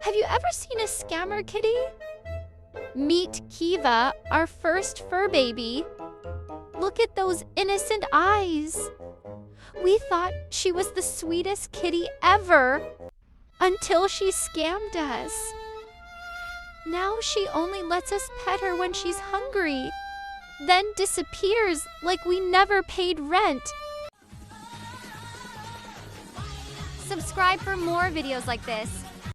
Have you ever seen a scammer kitty? Meet Kiva, our first fur baby. Look at those innocent eyes. We thought she was the sweetest kitty ever until she scammed us. Now she only lets us pet her when she's hungry, then disappears like we never paid rent. Subscribe for more videos like this.